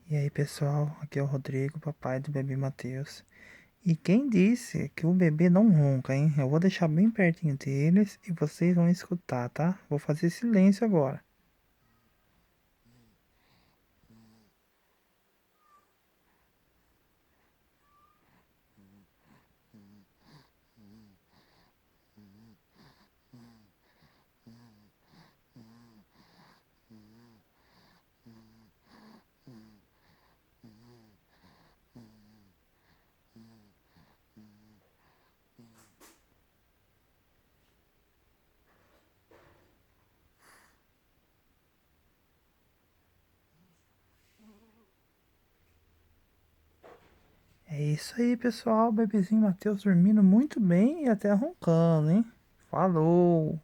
E aí, pessoal, aqui é o Rodrigo, papai do bebê Matheus. E quem disse que o bebê não ronca, hein? Eu vou deixar bem pertinho deles e vocês vão escutar, tá? Vou fazer silêncio agora. É isso aí, pessoal. O bebezinho Matheus dormindo muito bem e até roncando, hein? Falou!